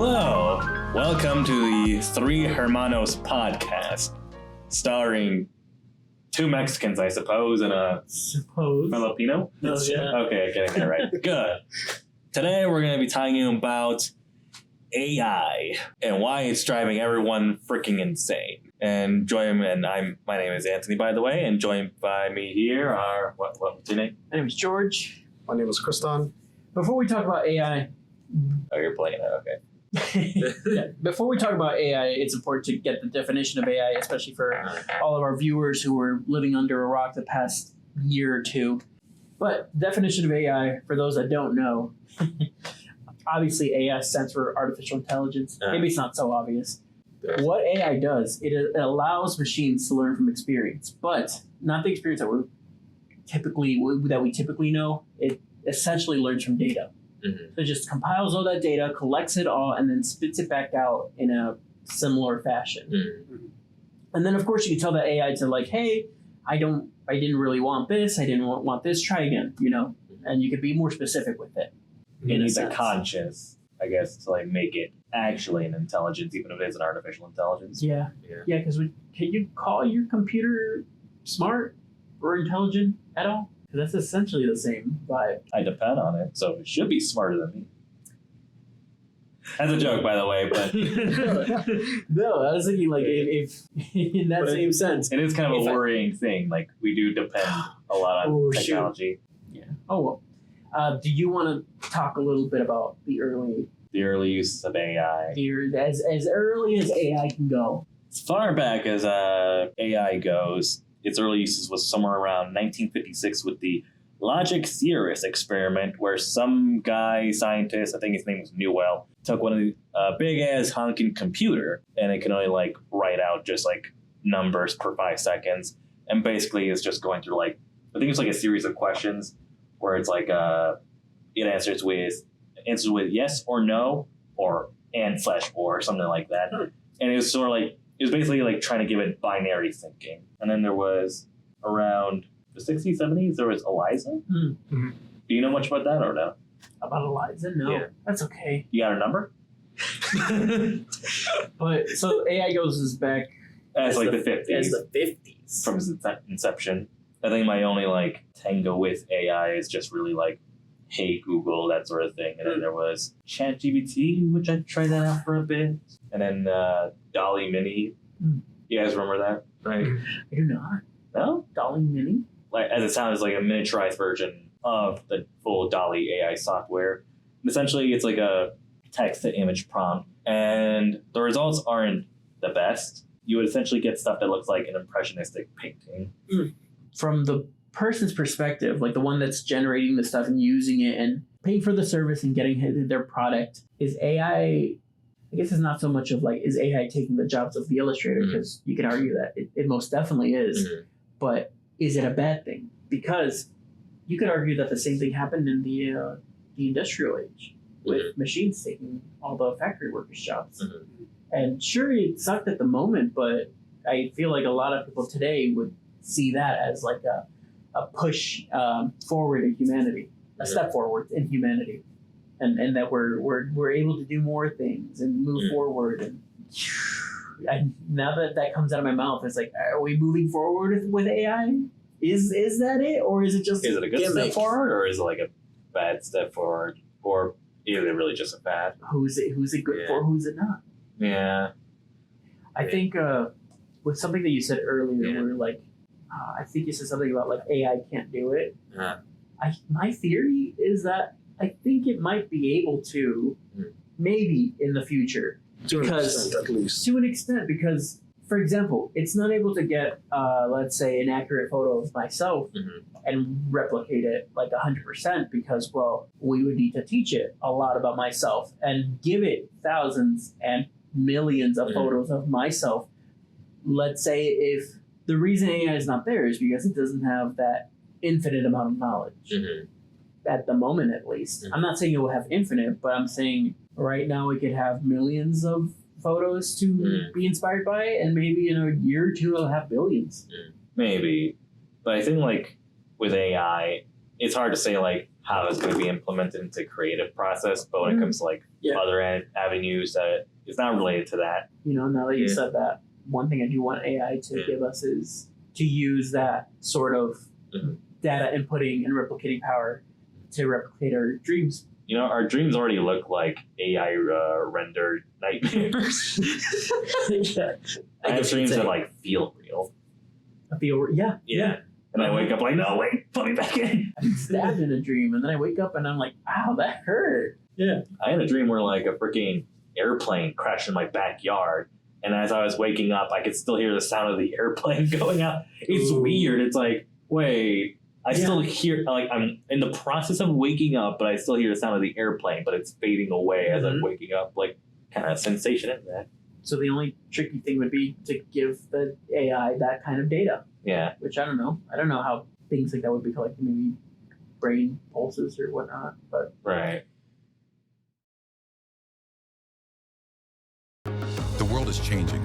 Hello, welcome to the Three Hermanos podcast, starring two Mexicans, I suppose, and a Filipino. Oh, yeah. Okay, getting that right. Good. Today we're going to be talking about AI and why it's driving everyone freaking insane. And my name is Anthony, by the way, and joined by me here are what's your name? My name is George. My name is Kriston. Before we talk about AI, Oh, you're playing it. Okay. Before we talk about AI, it's important to get the definition of AI, especially for all of our viewers who were living under a rock the past year or two. But definition of AI, for those that don't know, obviously AI stands for artificial intelligence. Maybe it's not so obvious. What AI does, it allows machines to learn from experience, but not the experience that we typically know. It essentially learns from data. Mm-hmm. So it just compiles all that data, collects it all, and then spits it back out in a similar fashion. Mm-hmm. And then, of course, you can tell the AI to like, hey, I didn't really want this. I didn't want this. Try again, And you could be more specific with it. You need the conscious, I guess, to like make it actually an intelligence, even if it is an artificial intelligence. Yeah. Because can you call your computer smart or intelligent at all? That's essentially the same vibe. I depend on it, so it should be smarter than me. That's a joke, by the way, but no, I was thinking like if in that same sense, it is kind of a worrying thing. Like we do depend a lot on technology. Shoot. Yeah. Oh well. Do you want to talk a little bit about the early uses of AI? As early as AI can go. As far back as AI goes, its early uses was somewhere around 1956 with the logic theorist experiment, where some guy, scientist, I think his name was Newell, took one of the big-ass honking computer, and it can only, like, write out just, like, numbers per 5 seconds, and basically it's just going through, like, I think it's, like, a series of questions where it's, like, it answers with yes or no, or and/or, something like that. And it was sort of, like, it was basically like trying to give it binary thinking. And then there was around the 60s, 70s, there was ELIZA. Mm-hmm. Do you know much about that or no? About ELIZA? No. Yeah. That's okay. You got a number? But so AI goes as back as like the 50s. As the 50s. From its inception. I think my only like tango with AI is just really like, hey Google, that sort of thing. And then there was ChatGPT, which I tried that out for a bit. And then Dolly Mini. You guys remember that? Right? I do not. No? Dolly Mini? Like, as it sounds, like a miniaturized version of the full Dolly AI software. And essentially, it's like a text-to-image prompt. And the results aren't the best. You would essentially get stuff that looks like an impressionistic painting. From the person's perspective, like the one that's generating the stuff and using it and paying for the service and getting their product, is AI... I guess it's not so much of like, is AI taking the jobs of the illustrator? Because you can argue that it most definitely is. Mm-hmm. But is it a bad thing? Because you could argue that the same thing happened in the industrial age with machines taking all the factory workers' jobs. Mm-hmm. And sure, it sucked at the moment, but I feel like a lot of people today would see that as like a push forward in humanity, a step forward in humanity. And that we're able to do more things and move forward. And now that comes out of my mouth, it's like, are we moving forward with AI? Is that it? Or is it just a good step forward? Or is it like a bad step forward? Or is it really just a fad? Who's it good for? Who's it not? Yeah. I think with something that you said earlier, where like, I think you said something about like AI can't do it. My theory is that I think it might be able to, maybe in the future. To an extent, at least. To an extent, because, for example, it's not able to get, let's say, an accurate photo of myself and replicate it like 100% because, well, we would need to teach it a lot about myself and give it thousands and millions of photos of myself. Let's say if the reason AI is not there is because it doesn't have that infinite amount of knowledge. At the moment, at least. I'm not saying it will have infinite, but I'm saying right now it could have millions of photos to be inspired by, and maybe in a year or two it'll have billions. Maybe. But I think, like, with AI, it's hard to say, like, how it's going to be implemented into creative process, but when it comes to, like, other avenues that it's not related to that. Now that you said that, one thing I do want AI to give us is to use that sort of data inputting and replicating power to replicate our dreams. Our dreams already look like AI rendered nightmares. I have dreams that like feel real. Yeah. And I wake up like, no, wait, put me back in. I'm stabbed in a dream, and then I wake up and I'm like, ow, that hurt. Yeah. I had a dream where like a freaking airplane crashed in my backyard. And as I was waking up, I could still hear the sound of the airplane going out. It's weird. It's like, wait, I still hear, like, I'm in the process of waking up, but I still hear the sound of the airplane, but it's fading away as I'm waking up. Like, kind of sensation in that. So the only tricky thing would be to give the AI that kind of data. Yeah. Which I don't know. I don't know how things like that would be collected, maybe brain pulses or whatnot. But right. The world is changing.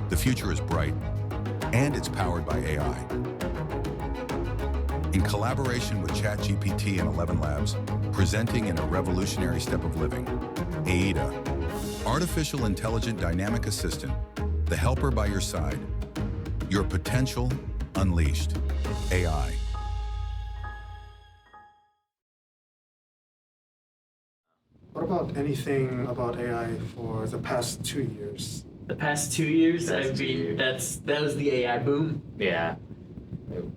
The future is bright, and it's powered by AI. In collaboration with ChatGPT and 11 Labs, presenting in a revolutionary step of living, AIDA, Artificial Intelligent Dynamic Assistant, the helper by your side. Your potential unleashed. AI. What about anything about AI for the past 2 years? The past 2 years, that was the AI boom. Yeah.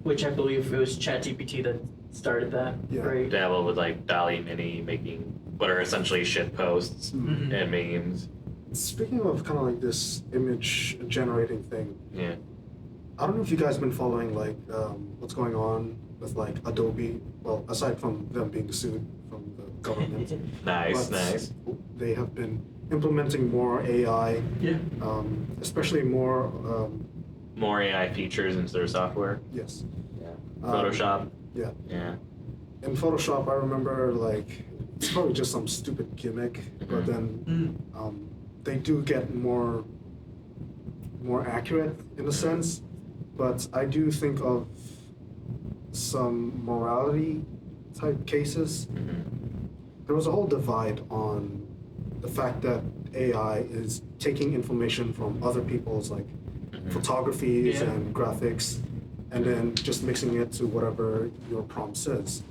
Which I believe it was ChatGPT that started that. Yeah. Right. Dabble with like Dali Mini making what are essentially shit posts and memes. Speaking of kind of like this image generating thing, Yeah. I don't know if you guys have been following like what's going on with like Adobe. Well, aside from them being sued from the government, Nice. They have been implementing more AI, especially more. More AI features into their software. Yes. Yeah. Photoshop. Yeah. Yeah. In Photoshop, I remember like it's probably just some stupid gimmick, but then they do get more accurate in a sense. But I do think of some morality type cases. There was a whole divide on the fact that AI is taking information from other people's like photographies and graphics, and then just mixing it to whatever your prompt says.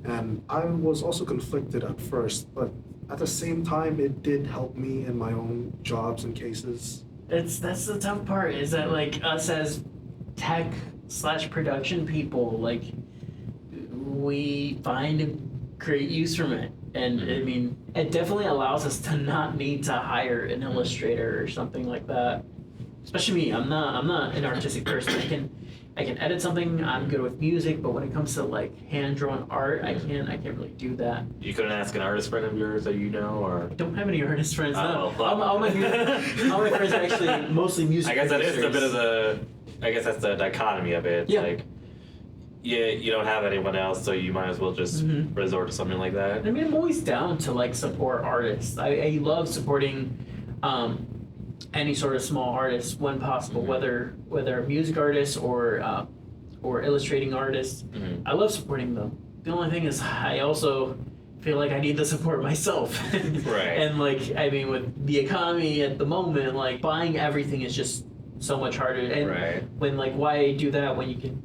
And I was also conflicted at first, but at the same time, it did help me in my own jobs and cases. That's the tough part, is that like us as tech/production people, like we find a great use from it. And I mean, it definitely allows us to not need to hire an illustrator or something like that. Especially me, I'm not an artistic person. I can edit something. I'm good with music, but when it comes to like hand drawn art, I can't really do that. You couldn't ask an artist friend of yours that you know, or I don't have any artist friends. Oh, No. All my friends are actually mostly music. I guess that is a producers. bit of the. I guess that's the dichotomy of it. It's like, yeah, you don't have anyone else, so you might as well just resort to something like that. I mean, I'm always down to like support artists. I love supporting any sort of small artists when possible, whether a music artist or illustrating artist. I love supporting them. The only thing is, I also feel like I need the support myself. Right. And like, I mean, with the economy at the moment, like buying everything is just so much harder. And when like, why do that when you can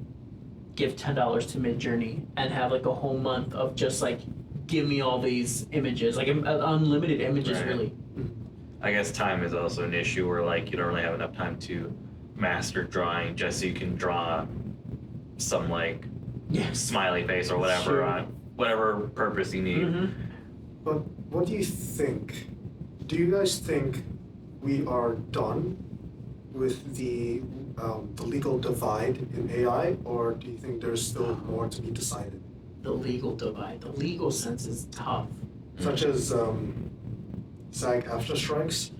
give $10 to Midjourney and have like a whole month of just like, give me all these images, like unlimited images, really. I guess time is also an issue where like you don't really have enough time to master drawing just so you can draw some like smiley face or whatever on whatever purpose you need. But what do you think? Do you guys think we are done with the legal divide in AI, or do you think there's still more to be decided? The legal divide, the legal sense is tough. Such as SAG-AFTRA strikes.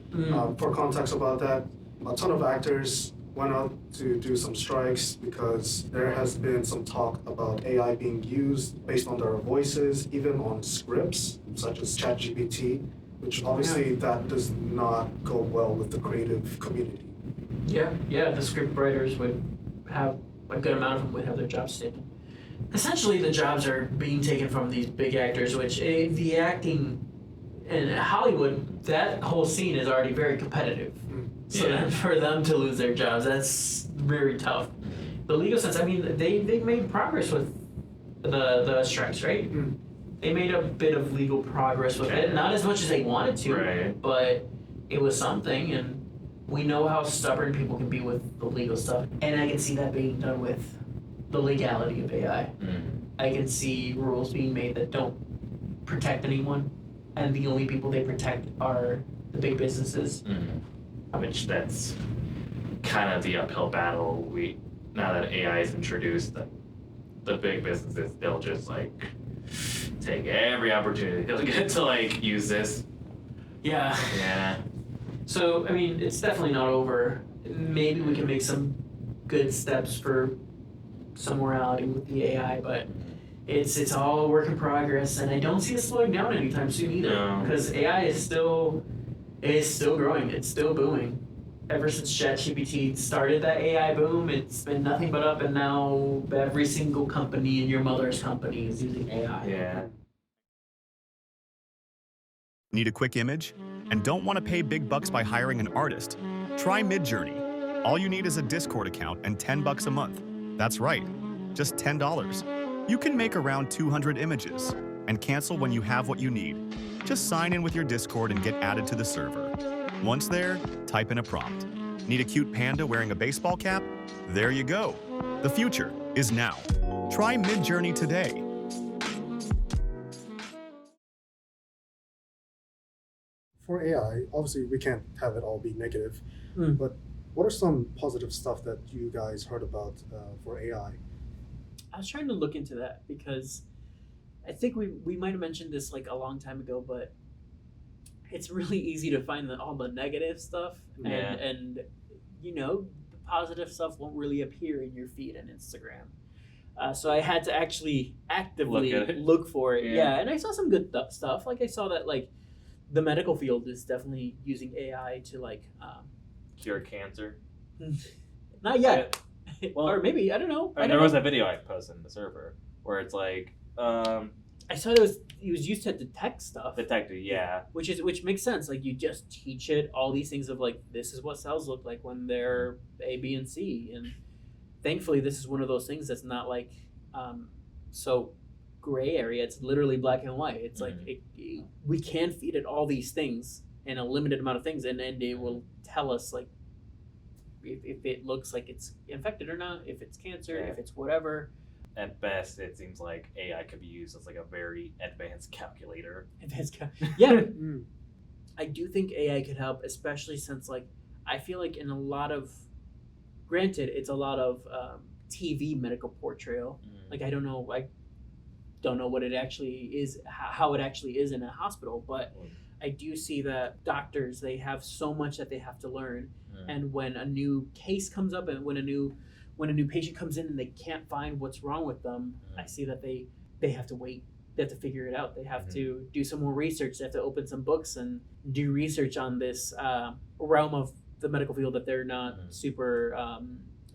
For context about that, a ton of actors went out to do some strikes because there has been some talk about AI being used based on their voices, even on scripts, such as ChatGPT, which obviously that does not go well with the creative community. Yeah, the script writers would have a good amount of them would have their jobs taken. Essentially, the jobs are being taken from these big actors, which the acting in Hollywood, that whole scene is already very competitive. So Yeah. then for them to lose their jobs, that's very tough. The legal sense, I mean, they made progress with the strikes, right? They made a bit of legal progress with it. Not as much as they wanted to, Right. but it was something, and we know how stubborn people can be with the legal stuff. And I can see that being done with the legality of AI. I can see rules being made that don't protect anyone, and the only people they protect are the big businesses. Which that's kind of the uphill battle. Now that AI is introduced, the big businesses, they'll just like take every opportunity they'll get to like use this. Yeah. Yeah. So, I mean, it's definitely not over. Maybe we can make some good steps for some morality with the AI, but it's all a work in progress, and I don't see it slowing down anytime soon either. No. Because AI is still growing. It's still booming. Ever since ChatGPT started that AI boom, it's been nothing but up, and now every single company in your mother's company is using AI. Yeah. Need a quick image? And don't want to pay big bucks by hiring an artist? Try Midjourney. All you need is a Discord account and $10 a month. That's right, just $10. You can make around 200 images and cancel when you have what you need. Just sign in with your Discord and get added to the server. Once there, type in a prompt. Need a cute panda wearing a baseball cap? There you go. The future is now. Try Midjourney today. For AI, obviously we can't have it all be negative, but what are some positive stuff that you guys heard about for AI? I was trying to look into that because I think we might have mentioned this like a long time ago, but it's really easy to find all the negative stuff, and you know, the positive stuff won't really appear in your feed on Instagram. So I had to actually actively look for it. Yeah, and I saw some good stuff. Like I saw that like the medical field is definitely using AI to like Cure cancer. not yet. Well, or maybe I don't know. There was a video I posted in the server where it's like I saw it was used to detect stuff. detected, yeah. Which makes sense. Like you just teach it all these things of like this is what cells look like when they're A, B, and C, and thankfully this is one of those things that's not like so gray area. It's literally black and white. It's like we can feed it all these things and a limited amount of things, and it will tell us like if it looks like it's infected or not, if it's cancer, if it's whatever. At best, it seems like AI could be used as like a very advanced calculator. Yeah. I do think AI could help, especially since like I feel like in a lot of, granted, it's a lot of TV medical portrayal. Like I don't know what it actually is, how it actually is in a hospital, but I do see that doctors, they have so much that they have to learn, and when a new case comes up and when a new patient comes in and they can't find what's wrong with them, I see that they have to wait. They have to figure it out. They have to do some more research. They have to open some books and do research on this realm of the medical field that they're not super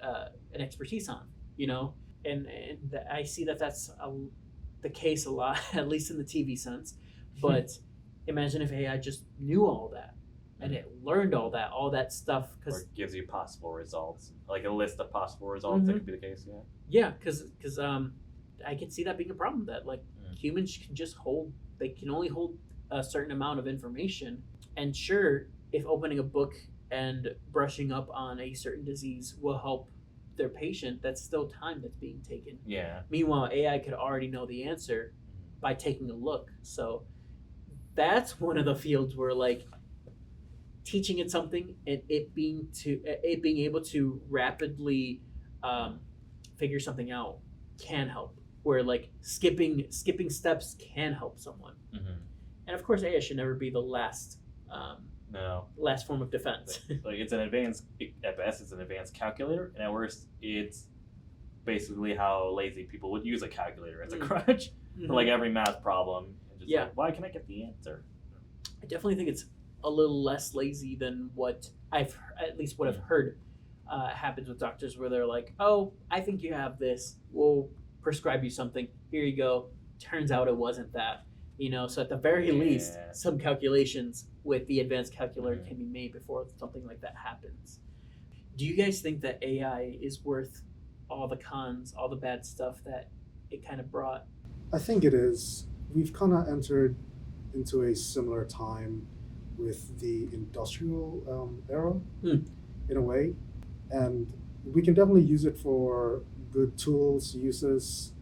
an expertise on, you know? And I see that that's the case a lot, at least in the TV sense. But imagine if AI just knew all that and it learned all that stuff. Or it gives you possible results, like a list of possible results. That could be the case, yeah. Yeah, because I can see that being a problem, that like humans can just they can only hold a certain amount of information. And sure, if opening a book and brushing up on a certain disease will help their patient, that's still time that's being taken. Yeah. Meanwhile, AI could already know the answer by taking a look. So that's one of the fields where like teaching it something and it being able to rapidly figure something out can help. Where like skipping steps can help someone. And of course, AI should never be the last form of defense. Like it's an advanced, at best, it's an advanced calculator, and at worst, it's basically how lazy people would use a calculator as a crutch for like every math problem. And just like, why can I get the answer? I definitely think it's a little less lazy than what I've heard happens with doctors, where they're like, oh, I think you have this, we'll prescribe you something, here you go, turns out it wasn't that. You know, so at the very least, Yeah. some calculations with the advanced calculator can be made before something like that happens. Do you guys think that AI is worth all the cons, all the bad stuff that it kind of brought? I think it is. We've kind of entered into a similar time with the industrial era, in a way, and we can definitely use it for good tools, uses.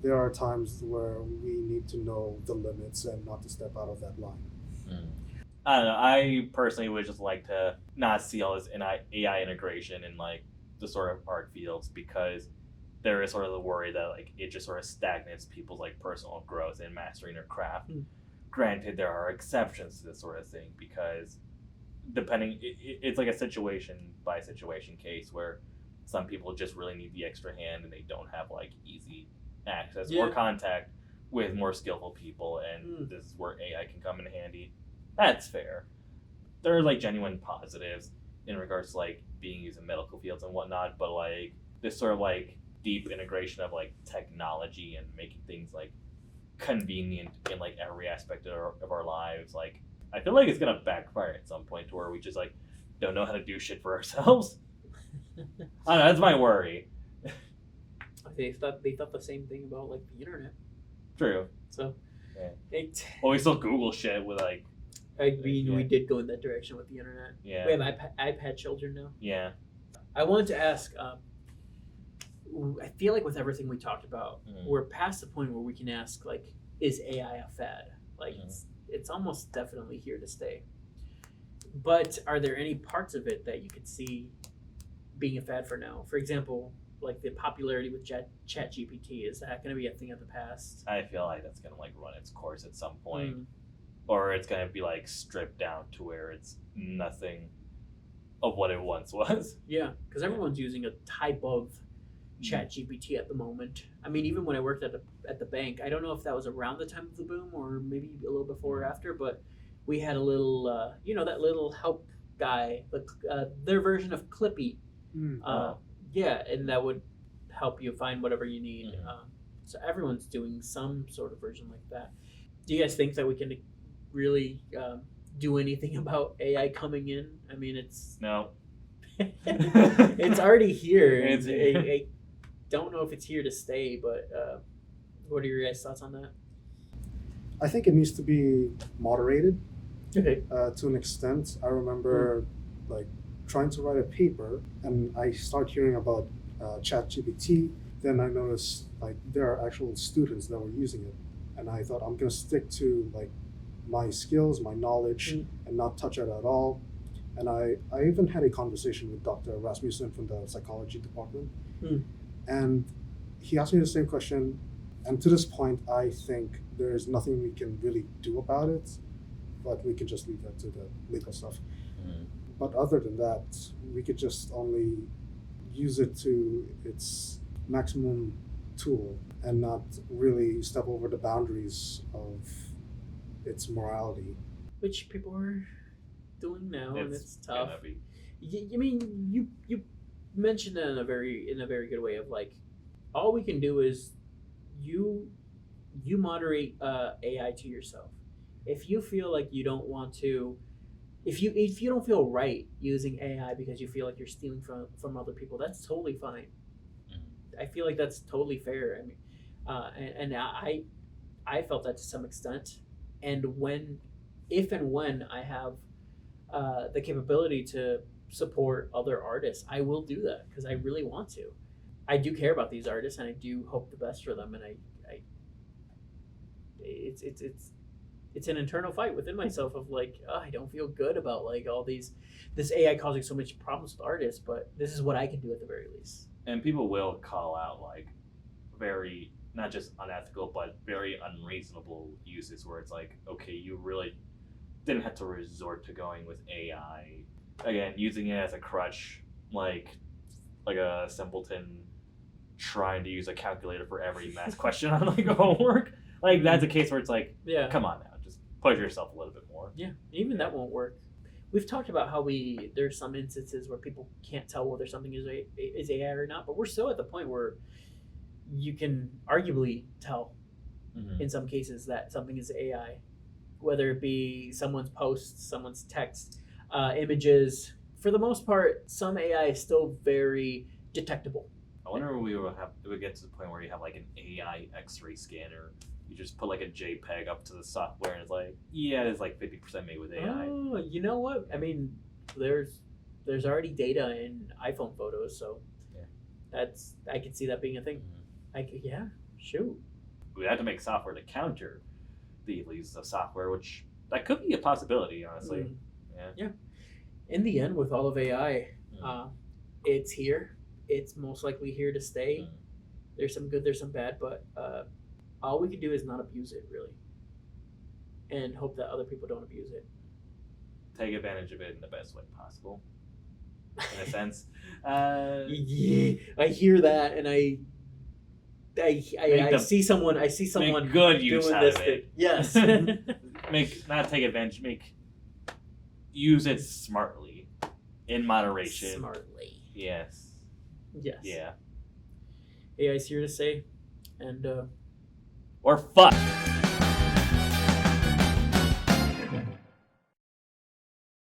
There are times where we need to know the limits and not to step out of that line. I don't know. I personally would just like to not see all this AI integration in like the sort of art fields, because there is sort of the worry that like it just sort of stagnates people's like personal growth in mastering their craft. Granted, there are exceptions to this sort of thing, because it's like a situation by situation case where some people just really need the extra hand and they don't have like easy access or contact with more skillful people, and this is where AI can come in handy. That's fair. There are like genuine positives in regards to like being used in medical fields and whatnot, but like this sort of like deep integration of like technology and making things like convenient in like every aspect of our lives, like I feel like it's gonna backfire at some point to where we just like don't know how to do shit for ourselves. I don't know, that's my worry. They thought the same thing about like the internet. True. So, Well, we still Google shit with like. I mean, we did go in that direction with the internet. Yeah. We have iPad children now. Yeah. I wanted to ask. I feel like with everything we talked about, we're past the point where we can ask like, is AI a fad? Like, it's almost definitely here to stay. But are there any parts of it that you could see being a fad for now? For example, like the popularity with ChatGPT, is that going to be a thing of the past? I feel like that's gonna like run its course at some point, or it's gonna be like stripped down to where it's nothing of what it once was. Yeah, because everyone's using a type of ChatGPT at the moment. I mean, even when I worked at the bank, I don't know if that was around the time of the boom or maybe a little before or after, but we had a little, that little help guy, their version of Clippy. Yeah, and that would help you find whatever you need. So everyone's doing some sort of version like that. Do you guys think that we can really do anything about AI coming in? I mean, it's no. It's already here. I don't know if it's here to stay, but what are your guys' thoughts on that? I think it needs to be moderated. Okay. To an extent. I remember like trying to write a paper, and I start hearing about ChatGPT. Then I noticed like there are actual students that were using it, and I thought I'm gonna stick to like my skills, my knowledge, and not touch it at all. And I even had a conversation with Dr. Rasmussen from the psychology department, and he asked me the same question. And to this point, I think there is nothing we can really do about it, but we can just leave that to the legal stuff. But other than that, we could just only use it to its maximum tool and not really step over the boundaries of its morality. Which people are doing now, and it's tough. Be. I mean, you mentioned that in a very good way of like, all we can do is you moderate AI to yourself. If you feel like you don't want to, if you don't feel right using AI because you feel like you're stealing from other people, that's totally fine. I feel like that's totally fair. I mean, and I felt that to some extent. And if and when I have the capability to support other artists, I will do that because I really want to. I do care about these artists, and I do hope the best for them. And it's an internal fight within myself of like, I don't feel good about like all this AI causing so much problems with artists, but this is what I can do at the very least. And people will call out like very not just unethical but very unreasonable uses where it's like, okay, you really didn't have to resort to going with AI. Again, using it as a crutch, like a simpleton trying to use a calculator for every math question on like homework. Like that's a case where it's like, come on now, just push yourself a little bit more. Yeah, even that won't work. We've talked about how there's some instances where people can't tell whether something is AI or not, but we're still at the point where you can arguably tell in some cases that something is AI, whether it be someone's posts, someone's text, images. For the most part, some AI is still very detectable. I wonder if we will have. It would get to the point where you have like an AI X-ray scanner. You just put like a JPEG up to the software, and it's like, yeah, it's like 50% made with AI. Oh, you know what? I mean, there's already data in iPhone photos, so Yeah. I could see that being a thing. Yeah, shoot. We have to make software to counter the use of software, which that could be a possibility, honestly. Yeah. In the end, with all of AI, it's here. It's most likely here to stay. There's some good, there's some bad, but all we can do is not abuse it, really, and hope that other people don't abuse it. Take advantage of it in the best way possible, in a sense. Yeah, I hear that, and I see someone. I see someone make good use doing out this of thing. it. Yes. Not take advantage. Use it smartly, in moderation. Smartly. Yes. Yes. Yeah. AI's here to stay, and Or fuck.